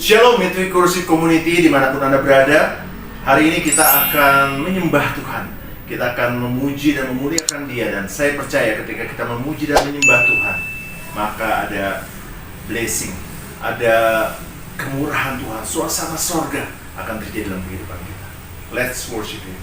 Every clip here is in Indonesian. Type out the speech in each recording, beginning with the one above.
Shalom Mitwi Kursi Community dimanapun Anda berada. Hari ini kita akan menyembah Tuhan. Kita akan memuji dan memuliakan Dia. Dan saya percaya ketika kita memuji dan menyembah Tuhan, maka ada blessing, ada kemurahan Tuhan, suasana sorga akan terjadi dalam kehidupan kita. Let's worship Him.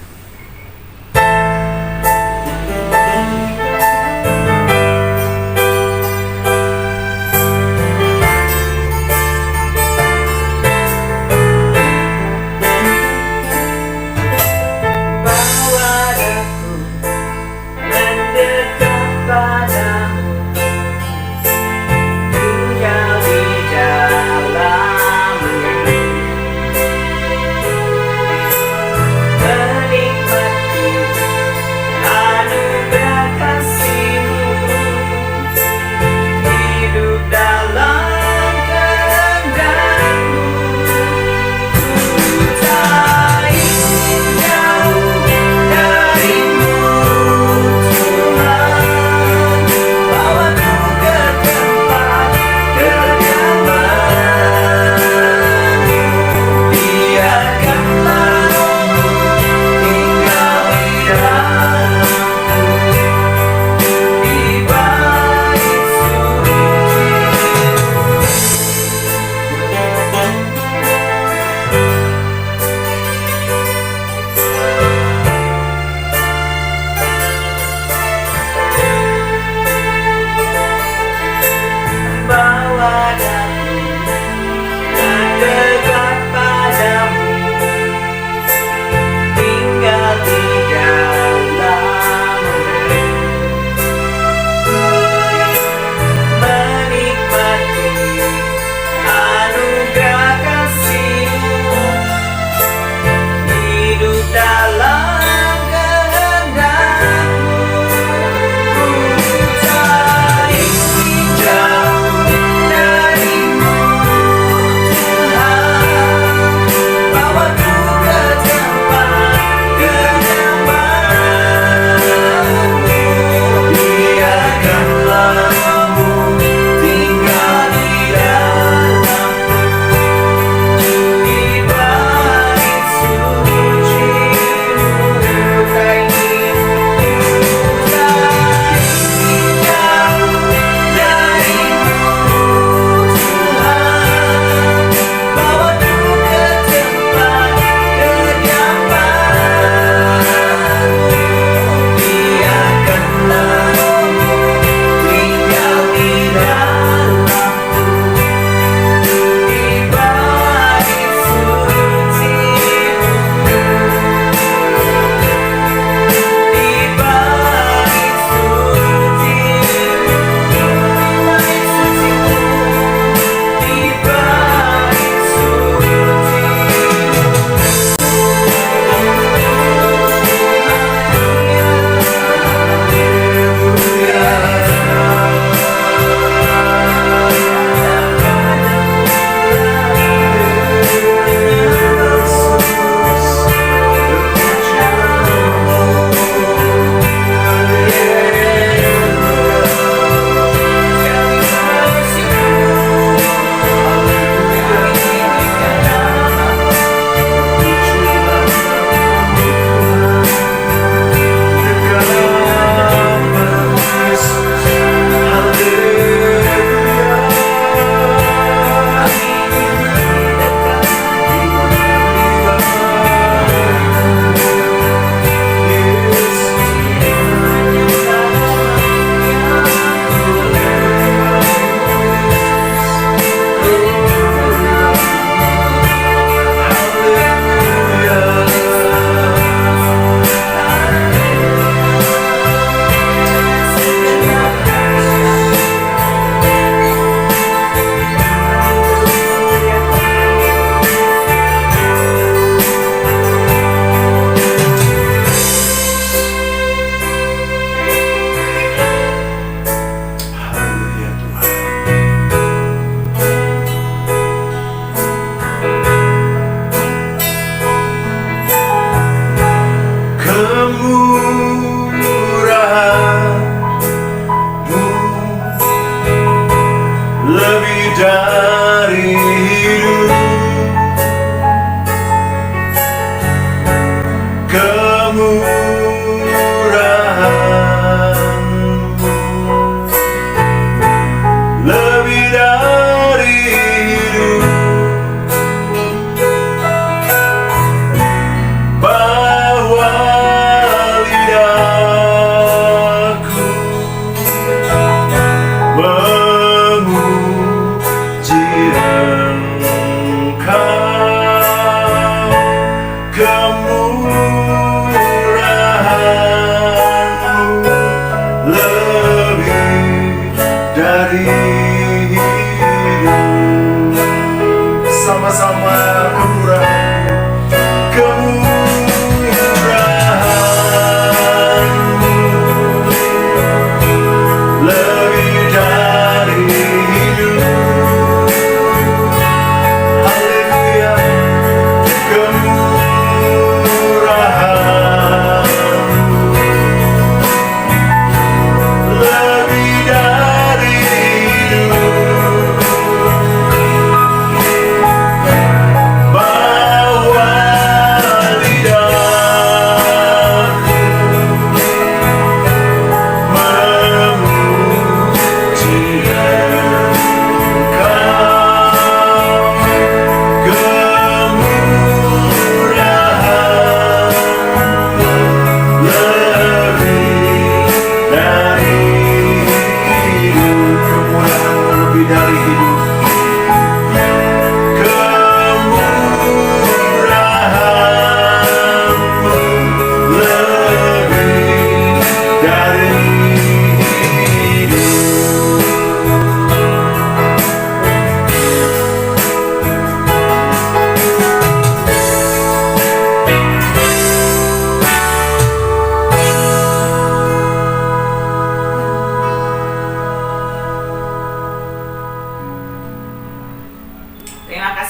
dari hidup.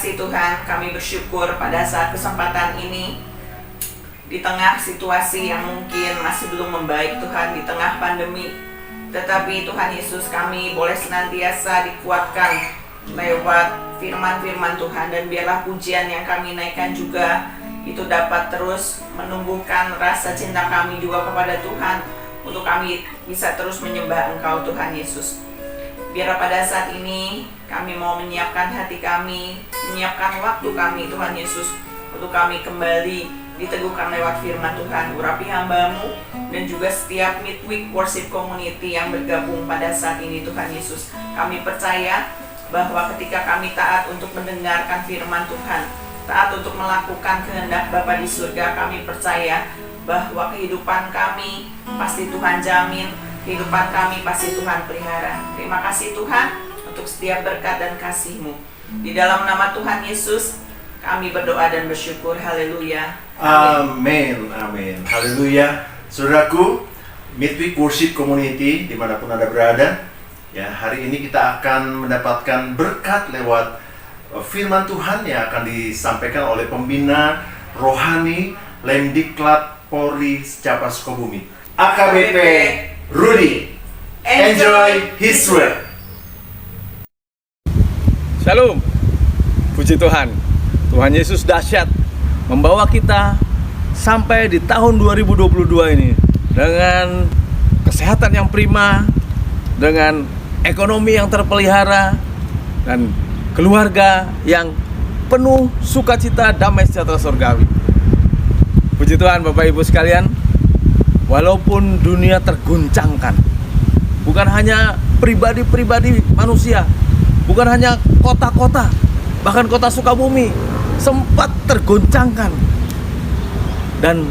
kasih Tuhan, kami bersyukur pada saat kesempatan ini di tengah situasi yang mungkin masih belum membaik Tuhan, di tengah pandemi. Tetapi Tuhan Yesus, kami boleh senantiasa dikuatkan lewat firman-firman Tuhan. Dan biarlah pujian yang kami naikkan juga itu dapat terus menumbuhkan rasa cinta kami juga kepada Tuhan, untuk kami bisa terus menyembah Engkau Tuhan Yesus. Biarlah pada saat ini kami mau menyiapkan hati kami, menyiapkan waktu kami Tuhan Yesus, untuk kami kembali diteguhkan lewat firman Tuhan. Urapi hamba-Mu dan juga setiap midweek worship community yang bergabung pada saat ini Tuhan Yesus. Kami percaya bahwa ketika kami taat untuk mendengarkan firman Tuhan, taat untuk melakukan kehendak Bapa di surga, kami percaya bahwa kehidupan kami pasti Tuhan jamin, kehidupan kami pasti Tuhan pelihara. Terima kasih Tuhan untuk setiap berkat dan kasih-Mu. Di dalam nama Tuhan Yesus kami berdoa dan bersyukur. Haleluya. Amin. Amin. Haleluya. Saudaraku, Midweek Worship Community dimanapun Anda berada, ya, hari ini kita akan mendapatkan berkat lewat firman Tuhan yang akan disampaikan oleh pembina rohani Lemdiklat Polri Secapa Sukabumi, AKBP Rudy. Enjoy His Word. Shalom. Puji Tuhan. Tuhan Yesus dahsyat membawa kita sampai di tahun 2022 ini dengan kesehatan yang prima, dengan ekonomi yang terpelihara, dan keluarga yang penuh sukacita, damai sejahtera surgawi. Puji Tuhan Bapak Ibu sekalian, walaupun dunia terguncangkan, bukan hanya pribadi-pribadi manusia, bukan hanya kota-kota, bahkan kota Sukabumi sempat tergoncangkan, dan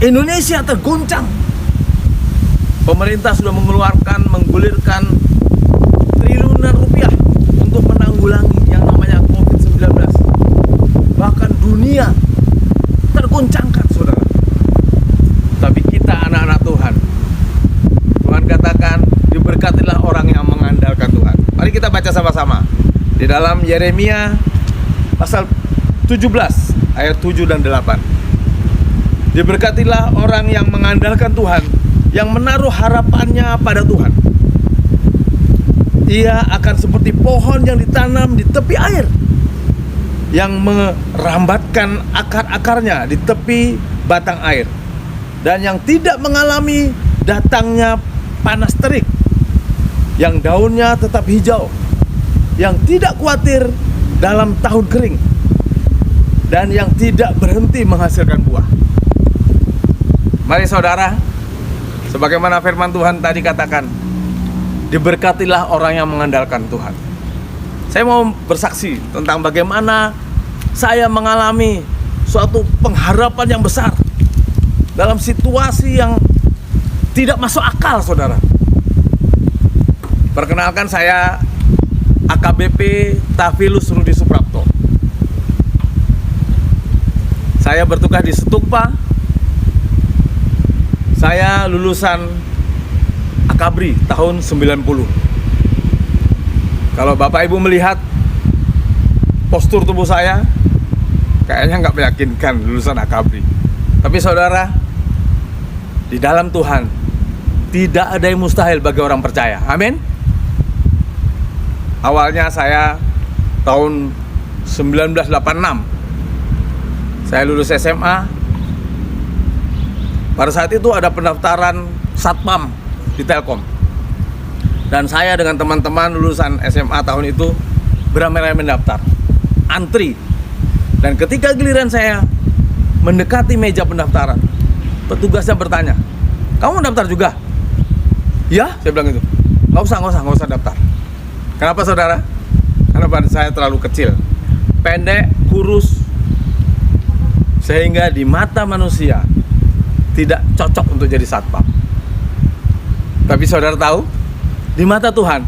Indonesia terguncang. Pemerintah sudah menggulirkan triliunan rupiah untuk menanggulangi yang namanya COVID-19. Bahkan dunia terguncangkan, saudara. Tapi kita anak-anak Tuhan, Tuhan katakan, diberkatilah orang yang mengandalkan Tuhan. Mari kita baca sama-sama di dalam Yeremia pasal 17 ayat 7 dan 8. Diberkatilah orang yang mengandalkan Tuhan, yang menaruh harapannya pada Tuhan. Ia akan seperti pohon yang ditanam di tepi air, yang merambatkan akar-akarnya di tepi batang air, dan yang tidak mengalami datangnya panas terik, yang daunnya tetap hijau, yang tidak khawatir dalam tahun kering, dan yang tidak berhenti menghasilkan buah. Mari saudara, sebagaimana firman Tuhan tadi katakan, diberkatilah orang yang mengandalkan Tuhan. Saya mau bersaksi tentang bagaimana saya mengalami suatu pengharapan yang besar dalam situasi yang tidak masuk akal, saudara. Perkenalkan, saya AKBP Tafilus Rudy Suprapto. Saya bertugas di Setukpa. Saya lulusan Akabri tahun 90. Kalau Bapak Ibu melihat postur tubuh saya, kayaknya nggak meyakinkan lulusan Akabri. Tapi saudara, di dalam Tuhan tidak ada yang mustahil bagi orang percaya. Amin. Awalnya saya tahun 1986 saya lulus SMA. Pada saat itu ada pendaftaran Satpam di Telkom, dan saya dengan teman-teman lulusan SMA tahun itu beramai-ramai mendaftar, antri. Dan ketika giliran saya mendekati meja pendaftaran, petugasnya bertanya, "Kamu mendaftar juga?" "Ya," saya bilang itu. Nggak usah daftar." Kenapa saudara? Karena badan saya terlalu kecil, pendek, kurus, sehingga di mata manusia tidak cocok untuk jadi satpam. Tapi saudara tahu, di mata Tuhan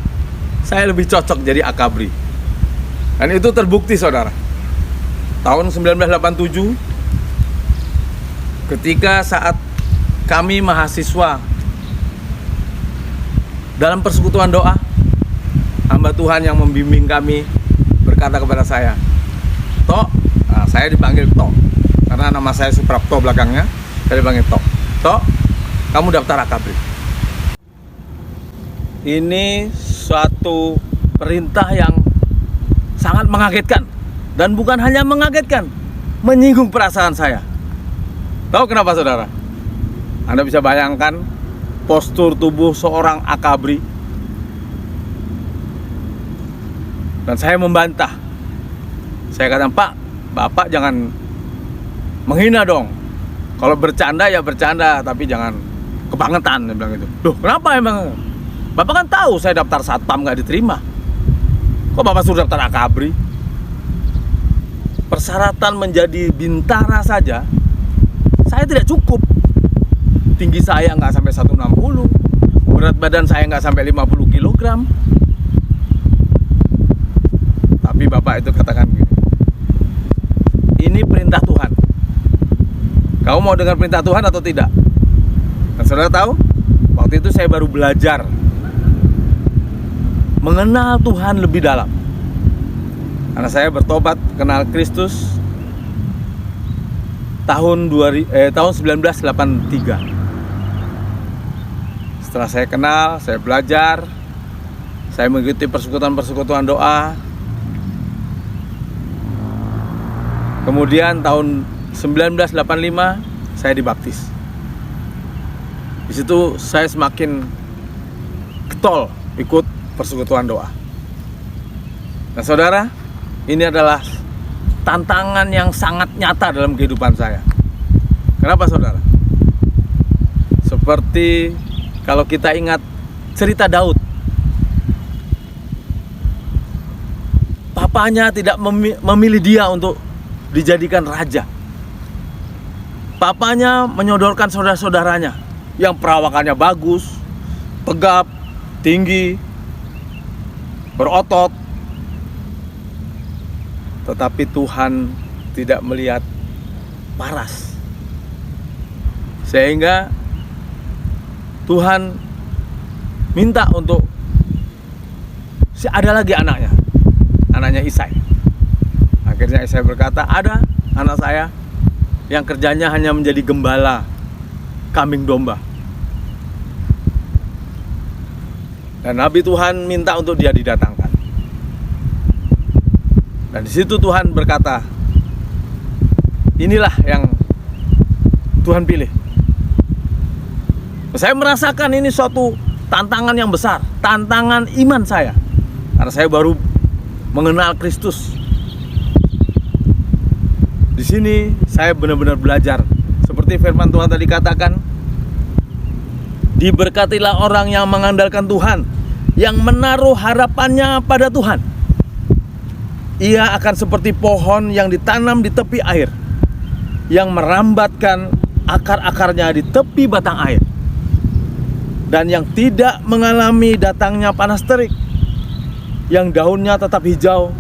saya lebih cocok jadi akabri. Dan itu terbukti, saudara. Tahun 1987, ketika saat kami mahasiswa dalam persekutuan doa, hamba Tuhan yang membimbing kami berkata kepada saya, Tok. Nah, saya dipanggil Tok karena nama saya Suprapto belakangnya. Saya dipanggil Tok. Tok, kamu daftar Akabri. Ini suatu perintah yang sangat mengagetkan, dan bukan hanya mengagetkan, menyinggung perasaan saya. Tahu kenapa, saudara? Anda bisa bayangkan postur tubuh seorang Akabri. Dan saya membantah. Saya katakan, Pak, Bapak jangan menghina dong. Kalau bercanda ya bercanda, tapi jangan kebangetan. Dia bilang gitu. Loh, kenapa emang? Bapak kan tahu saya daftar satpam gak diterima. Kok Bapak suruh daftar Akabri? Persyaratan menjadi bintara saja saya tidak cukup. Tinggi saya nggak sampai 160, berat badan saya nggak sampai 50 kg. Tapi Bapak itu katakan gini, ini perintah Tuhan. Kamu mau dengar perintah Tuhan atau tidak? Dan saudara tahu, waktu itu saya baru belajar mengenal Tuhan lebih dalam. Karena saya bertobat kenal Kristus tahun 1983. Setelah saya kenal, saya belajar, saya mengikuti persekutuan-persekutuan doa. Kemudian tahun 1985 saya dibaptis. Di situ saya semakin getol ikut persekutuan doa. Nah, saudara, ini adalah tantangan yang sangat nyata dalam kehidupan saya. Kenapa, saudara? Seperti kalau kita ingat cerita Daud, papanya tidak memilih dia untuk dijadikan raja. Papanya menyodorkan saudara-saudaranya yang perawakannya bagus, tegap, tinggi, berotot. Tetapi Tuhan tidak melihat paras. Sehingga Tuhan minta untuk ada lagi anaknya Isai. Akhirnya Isai berkata, ada anak saya yang kerjanya hanya menjadi gembala kambing domba. Dan Nabi Tuhan minta untuk dia didatangkan. Dan di situ Tuhan berkata, inilah yang Tuhan pilih. Saya merasakan ini suatu tantangan yang besar, tantangan iman saya. Karena saya baru mengenal Kristus. Di sini saya benar-benar belajar. Seperti firman Tuhan tadi katakan, diberkatilah orang yang mengandalkan Tuhan, yang menaruh harapannya pada Tuhan. Ia akan seperti pohon yang ditanam di tepi air, yang merambatkan akar-akarnya di tepi batang air, dan yang tidak mengalami datangnya panas terik, yang daunnya tetap hijau,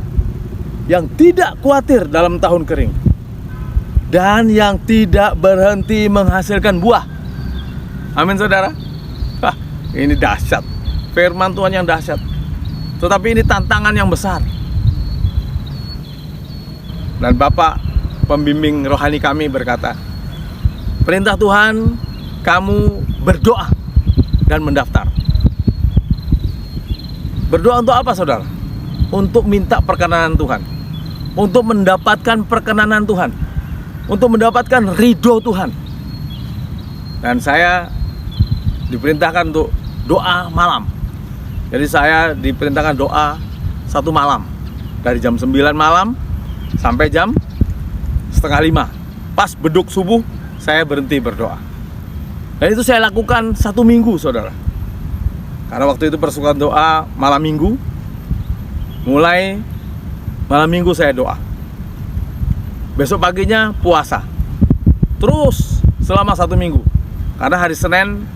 yang tidak khawatir dalam tahun kering, dan yang tidak berhenti menghasilkan buah. Amin, saudara. Ini dahsyat, firman Tuhan yang dahsyat. Tetapi ini tantangan yang besar. Dan Bapak pembimbing rohani kami berkata, perintah Tuhan, kamu berdoa dan mendaftar. Berdoa untuk apa, saudara? Untuk minta perkenanan Tuhan, untuk mendapatkan perkenanan Tuhan, untuk mendapatkan ridho Tuhan. Dan saya diperintahkan untuk doa malam. Jadi saya diperintahkan doa 1 malam, dari jam 9 malam sampai jam 4:30. Pas beduk subuh saya berhenti berdoa. Dan itu saya lakukan 1 minggu, saudara. Karena waktu itu persekutuan doa malam minggu. Mulai malam minggu saya doa, besok paginya puasa, terus selama 1 minggu. Karena hari Senin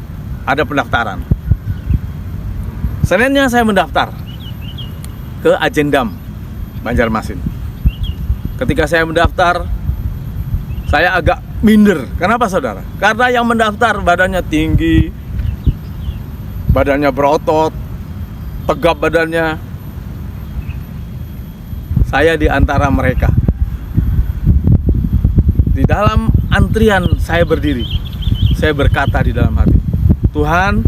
ada pendaftaran. Seninnya saya mendaftar ke Ajendam Banjarmasin. Ketika saya mendaftar, saya agak minder. Kenapa, saudara? Karena yang mendaftar badannya tinggi, badannya berotot, tegap badannya. Saya di antara mereka. Di dalam antrian saya berdiri, saya berkata di dalam hati, Tuhan,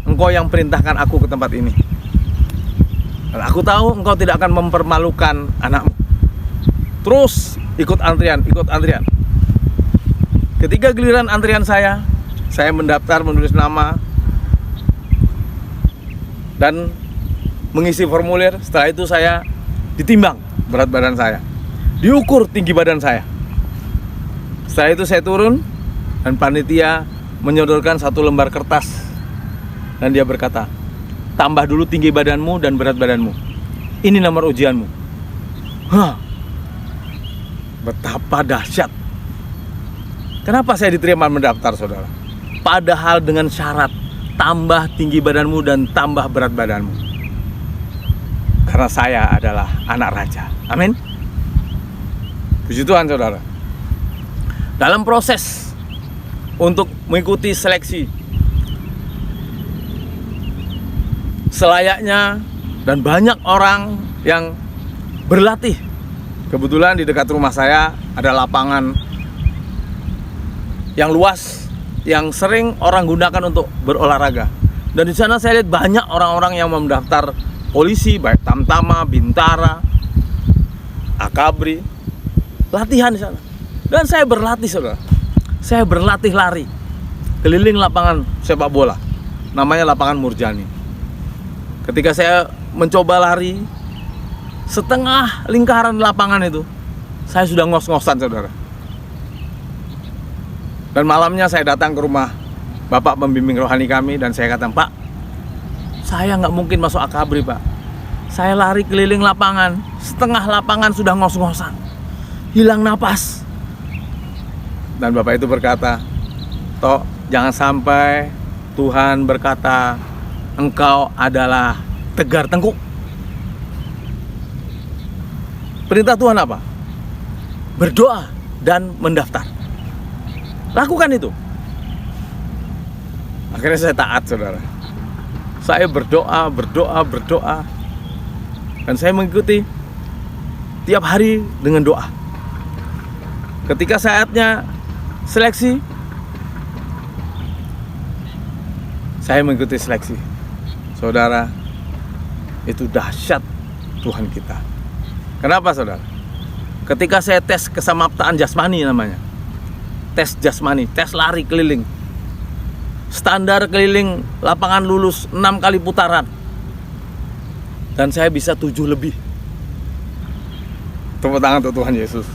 Engkau yang perintahkan aku ke tempat ini. Dan aku tahu Engkau tidak akan mempermalukan anakmu. Terus ikut antrian. Ketika giliran antrian saya mendaftar, menulis nama, dan mengisi formulir. Setelah itu saya ditimbang berat badan saya, diukur tinggi badan saya. Setelah itu saya turun dan panitia menyodorkan satu lembar kertas dan dia berkata, tambah dulu tinggi badanmu dan berat badanmu. Ini nomor ujianmu. Betapa dahsyat. Kenapa saya diterima mendaftar, saudara? Padahal dengan syarat tambah tinggi badanmu dan tambah berat badanmu. Karena saya adalah anak raja. Amin. Puji Tuhan, saudara. Dalam proses untuk mengikuti seleksi selayaknya dan banyak orang yang berlatih. Kebetulan di dekat rumah saya ada lapangan yang luas yang sering orang gunakan untuk berolahraga. Dan di sana saya lihat banyak orang-orang yang mendaftar polisi, baik Tamtama, Bintara, Akabri, latihan di sana. Dan saya berlatih, saudara. Saya berlatih lari keliling lapangan sepak bola, namanya lapangan Murjani. Ketika saya mencoba lari setengah lingkaran lapangan itu, saya sudah ngos-ngosan, saudara. Dan malamnya saya datang ke rumah Bapak pembimbing rohani kami dan saya kata, Pak, saya nggak mungkin masuk Akabri, Pak. Saya lari keliling lapangan, setengah lapangan sudah ngos-ngosan, hilang napas. Dan Bapak itu berkata, Tok, jangan sampai Tuhan berkata engkau adalah tegar tengkuk. Perintah Tuhan apa? Berdoa dan mendaftar. Lakukan itu. Akhirnya saya taat, saudara. Saya berdoa. Dan saya mengikuti tiap hari dengan doa. Ketika saatnya seleksi, saya mengikuti seleksi. Saudara, itu dahsyat Tuhan kita. Kenapa, saudara? Ketika saya tes kesamaptaan jasmani namanya, tes jasmani, tes lari keliling, standar keliling lapangan lulus 6 kali putaran, dan saya bisa 7 lebih. Tepuk tangan untuk Tuhan Yesus.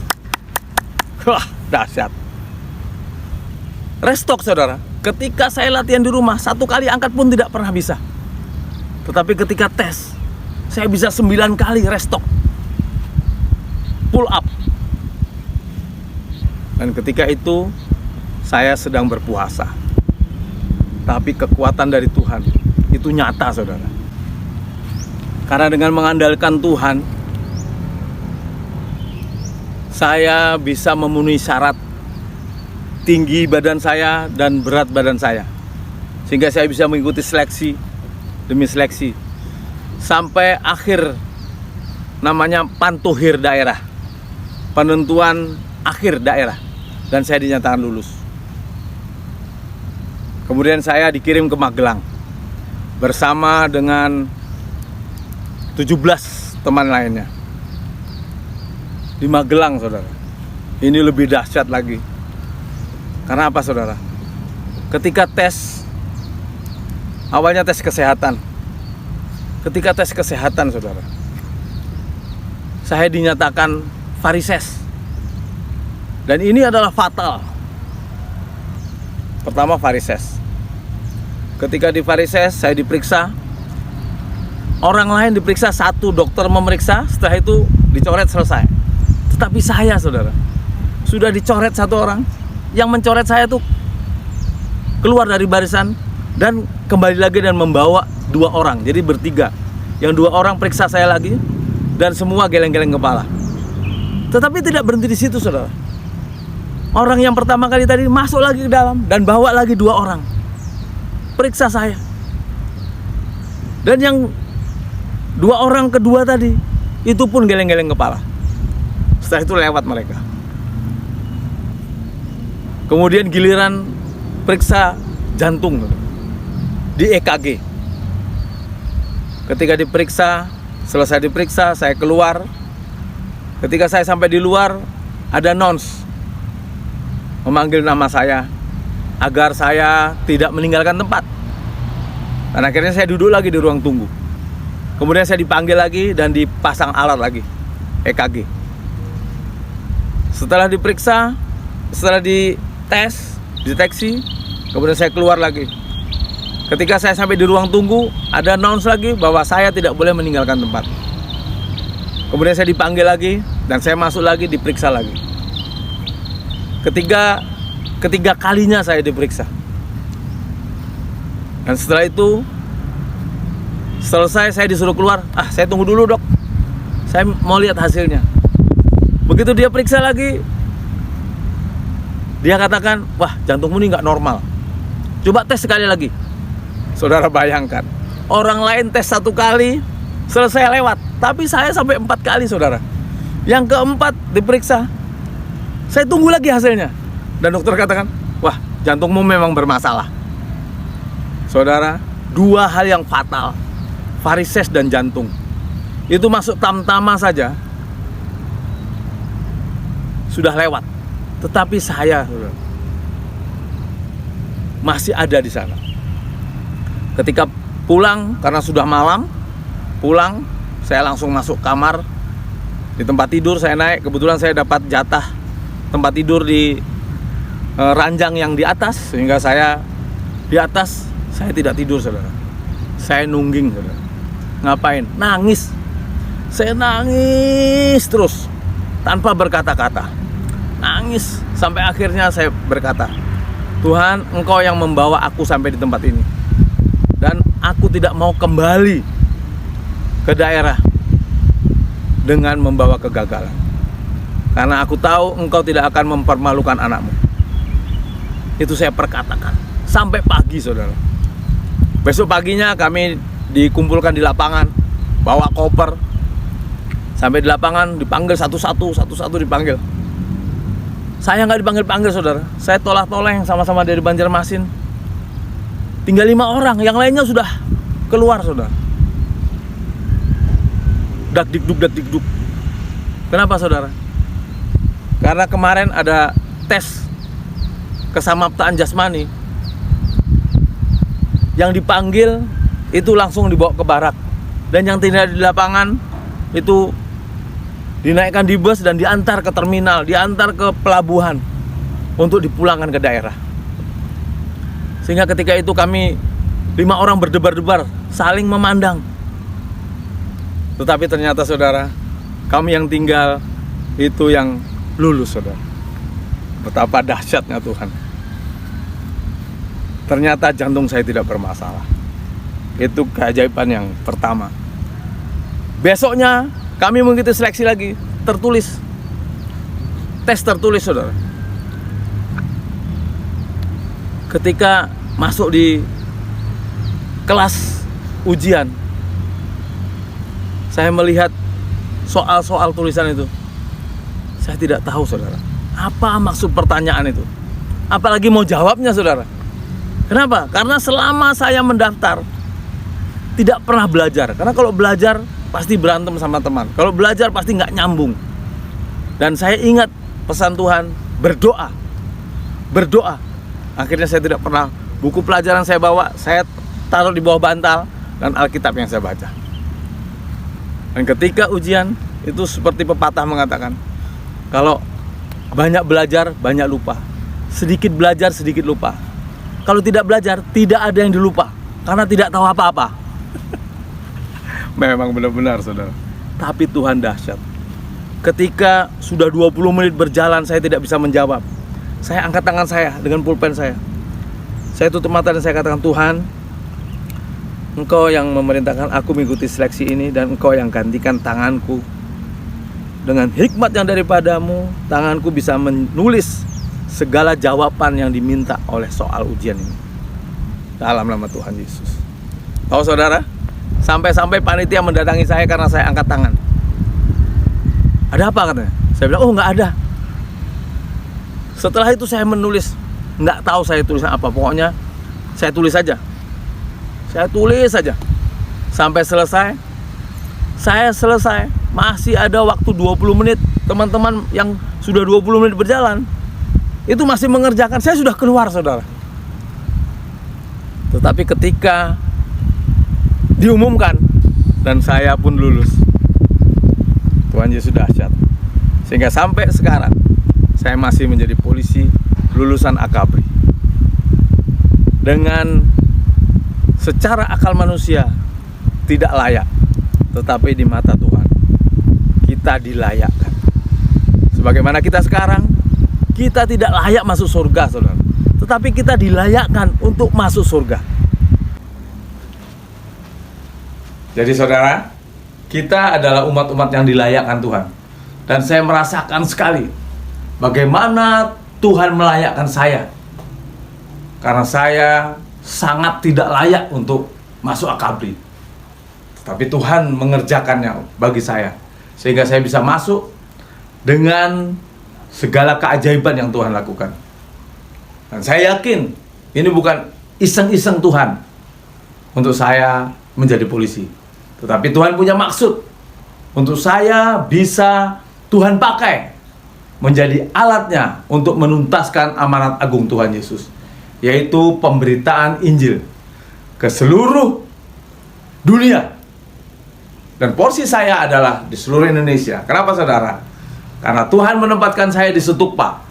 Wah, dahsyat. Restok, saudara. Ketika saya latihan di rumah, 1 kali angkat pun tidak pernah bisa. Tetapi ketika tes, saya bisa 9 kali restok, pull up. Dan ketika itu saya sedang berpuasa. Tapi kekuatan dari Tuhan itu nyata, saudara. Karena dengan mengandalkan Tuhan, saya bisa memenuhi syarat tinggi badan saya dan berat badan saya, sehingga saya bisa mengikuti seleksi demi seleksi sampai akhir, namanya pantuhir daerah, penentuan akhir daerah, dan saya dinyatakan lulus. Kemudian saya dikirim ke Magelang bersama dengan 17 teman lainnya. Di Magelang, saudara, ini lebih dahsyat lagi. Karena apa, saudara? Ketika tes, awalnya tes kesehatan. Ketika tes kesehatan, saudara, saya dinyatakan varises. Dan ini adalah fatal. Pertama, varises. Ketika di varises, saya diperiksa. Orang lain diperiksa, 1 dokter memeriksa, setelah itu dicoret, selesai. Tetapi saya, saudara, sudah dicoret 1 orang. Yang mencoret saya tuh keluar dari barisan dan kembali lagi dan membawa 2 orang, jadi bertiga. Yang 2 orang periksa saya lagi dan semua geleng-geleng kepala. Tetapi tidak berhenti di situ, saudara. Orang yang pertama kali tadi masuk lagi ke dalam dan bawa lagi 2 orang periksa saya. Dan yang 2 orang kedua tadi itu pun geleng-geleng kepala. Setelah itu lewat mereka. Kemudian giliran periksa jantung di EKG. Ketika diperiksa, selesai diperiksa, saya keluar. Ketika saya sampai di luar, ada nons memanggil nama saya agar saya tidak meninggalkan tempat. Dan akhirnya saya duduk lagi di ruang tunggu. Kemudian saya dipanggil lagi dan dipasang alat lagi, EKG. Setelah diperiksa, setelah dites, deteksi, kemudian saya keluar lagi. Ketika saya sampai di ruang tunggu, ada announce lagi bahwa saya tidak boleh meninggalkan tempat. Kemudian saya dipanggil lagi dan saya masuk lagi, diperiksa lagi. Ketiga kalinya saya diperiksa. Dan setelah itu selesai, saya disuruh keluar. Saya tunggu dulu, dok, saya mau lihat hasilnya. Begitu dia periksa lagi, dia katakan, wah, jantungmu ini nggak normal, coba tes sekali lagi. Saudara bayangkan, orang lain tes 1 kali selesai lewat, tapi saya sampai 4 kali, saudara. Yang keempat diperiksa, saya tunggu lagi hasilnya, dan dokter katakan, wah, jantungmu memang bermasalah. Saudara, 2 hal yang fatal, varises dan jantung, itu masuk tamtama saja sudah lewat. Tetapi saya, saudara, masih ada di sana. Ketika pulang, karena sudah malam, pulang, saya langsung masuk kamar. Di tempat tidur saya naik, kebetulan saya dapat jatah tempat tidur di ranjang yang di atas, sehingga saya di atas, saya tidak tidur, saudara. Saya nungging, saudara. Ngapain? Nangis. Saya nangis terus tanpa berkata-kata. Nangis sampai akhirnya saya berkata, Tuhan, Engkau yang membawa aku sampai di tempat ini, dan aku tidak mau kembali ke daerah dengan membawa kegagalan, karena aku tahu Engkau tidak akan mempermalukan anakmu. Itu saya perkatakan sampai pagi, saudara. Besok paginya kami dikumpulkan di lapangan, bawa koper. Sampai di lapangan dipanggil satu-satu dipanggil. Saya nggak dipanggil-panggil, saudara. Saya tolak-toleng sama-sama dari Banjarmasin. Tinggal 5 orang, yang lainnya sudah keluar, saudara. Dak dikduk. Kenapa, saudara? Karena kemarin ada tes kesamaptaan jasmani. Yang dipanggil itu langsung dibawa ke barak, dan yang tidak di lapangan itu dinaikkan di bus dan diantar ke terminal, diantar ke pelabuhan untuk dipulangkan ke daerah. Sehingga ketika itu kami 5 orang berdebar-debar, saling memandang. Tetapi ternyata, saudara, kami yang tinggal itu yang lulus, saudara. Betapa dahsyatnya Tuhan. Ternyata jantung saya tidak bermasalah. Itu keajaiban yang pertama. Besoknya kami mengikuti seleksi lagi, tertulis. Tes tertulis, saudara. Ketika masuk di kelas ujian, saya melihat soal-soal tulisan itu. Saya tidak tahu, saudara, apa maksud pertanyaan itu. Apalagi mau jawabnya, saudara. Kenapa? Karena selama saya mendaftar tidak pernah belajar. Karena kalau belajar pasti berantem sama teman. Kalau belajar pasti nggak nyambung. Dan saya ingat pesan Tuhan, berdoa. Berdoa. Akhirnya saya tidak pernah, buku pelajaran saya bawa, saya taruh di bawah bantal, dan Alkitab yang saya baca. Dan ketika ujian, itu seperti pepatah mengatakan, kalau banyak belajar, banyak lupa. Sedikit belajar, sedikit lupa. Kalau tidak belajar, tidak ada yang dilupa, karena tidak tahu apa-apa. Memang benar-benar, saudara. Tapi Tuhan dahsyat. Ketika sudah 20 menit berjalan, saya tidak bisa menjawab. Saya angkat tangan saya dengan pulpen saya. Saya tutup mata dan saya katakan, Tuhan, Engkau yang memerintahkan aku mengikuti seleksi ini, dan Engkau yang gantikan tanganku. Dengan hikmat yang daripadamu, tanganku bisa menulis segala jawaban yang diminta oleh soal ujian ini. Dalam nama Tuhan Yesus. Tahu, saudara? Sampai-sampai panitia mendatangi saya karena saya angkat tangan. Ada apa, katanya? Saya bilang, oh, nggak ada. Setelah itu saya menulis, nggak tahu saya tulisan apa, pokoknya saya tulis saja. Sampai selesai. Saya selesai, masih ada waktu 20 menit. Teman-teman yang sudah 20 menit berjalan itu masih mengerjakan, saya sudah keluar, saudara. Tetapi ketika diumumkan, dan saya pun lulus. Tuhan Yesus dahsyat. Sehingga sampai sekarang saya masih menjadi polisi lulusan Akabri. Dengan secara akal manusia tidak layak, tetapi di mata Tuhan kita dilayakkan. Sebagaimana kita sekarang, kita tidak layak masuk surga, saudara, tetapi kita dilayakkan untuk masuk surga. Jadi saudara, kita adalah umat-umat yang dilayakkan Tuhan. Dan saya merasakan sekali bagaimana Tuhan melayakkan saya. Karena saya sangat tidak layak untuk masuk Akabri. Tapi Tuhan mengerjakannya bagi saya, sehingga saya bisa masuk dengan segala keajaiban yang Tuhan lakukan. Dan saya yakin ini bukan iseng-iseng Tuhan untuk saya menjadi polisi, tetapi Tuhan punya maksud untuk saya bisa Tuhan pakai menjadi alatnya untuk menuntaskan amanat agung Tuhan Yesus, yaitu pemberitaan Injil ke seluruh dunia. Dan porsi saya adalah di seluruh Indonesia. Kenapa, saudara? Karena Tuhan menempatkan saya di Stupa.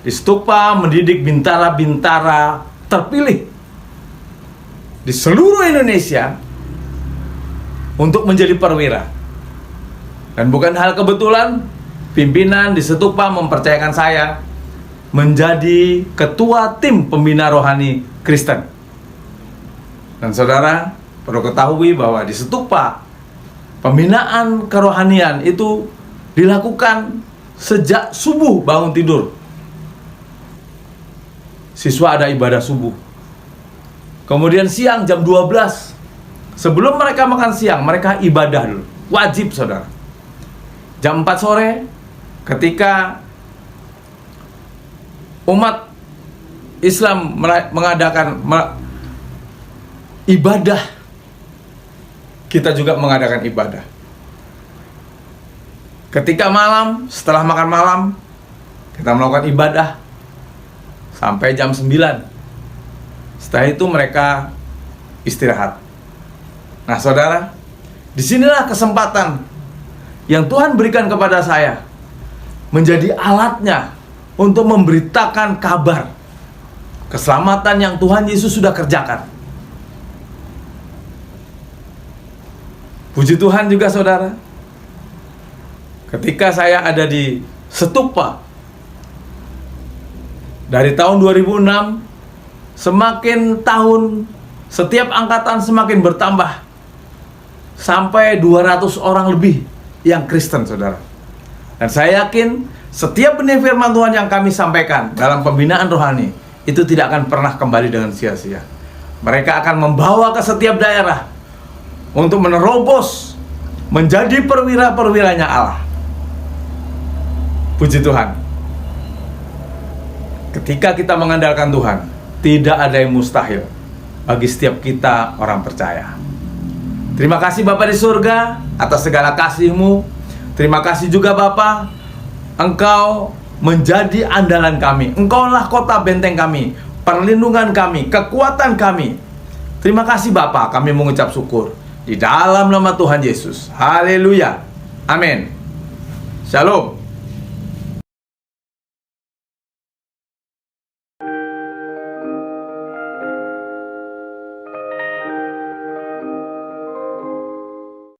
Di Stupa mendidik bintara-bintara terpilih di seluruh Indonesia untuk menjadi perwira. Dan bukan hal kebetulan, pimpinan di Stupa mempercayakan saya menjadi ketua tim pembina rohani Kristen. Dan saudara perlu ketahui bahwa di Stupa pembinaan kerohanian itu dilakukan sejak subuh bangun tidur. Siswa ada ibadah subuh. Kemudian siang jam 12, sebelum mereka makan siang, mereka ibadah dulu. Wajib, saudara. Jam 4 sore, ketika umat Islam mengadakan ibadah, kita juga mengadakan ibadah. Ketika malam, setelah makan malam, kita melakukan ibadah sampai jam 9. Setelah itu mereka istirahat. Nah, saudara, disinilah kesempatan yang Tuhan berikan kepada saya menjadi alatnya untuk memberitakan kabar keselamatan yang Tuhan Yesus sudah kerjakan. Puji Tuhan juga, saudara, ketika saya ada di Stupa dari tahun 2006, semakin tahun setiap angkatan semakin bertambah sampai 200 orang lebih yang Kristen, saudara. Dan saya yakin setiap benih firman Tuhan yang kami sampaikan dalam pembinaan rohani itu tidak akan pernah kembali dengan sia-sia. Mereka akan membawa ke setiap daerah untuk menerobos menjadi perwira-perwiranya Allah. Puji Tuhan. Ketika kita mengandalkan Tuhan, tidak ada yang mustahil bagi setiap kita orang percaya. Terima kasih Bapa di surga atas segala kasih-Mu. Terima kasih juga Bapa, Engkau menjadi andalan kami. Engkaulah kota benteng kami, perlindungan kami, kekuatan kami. Terima kasih Bapa, kami mengucap syukur di dalam nama Tuhan Yesus. Haleluya. Amin. Shalom.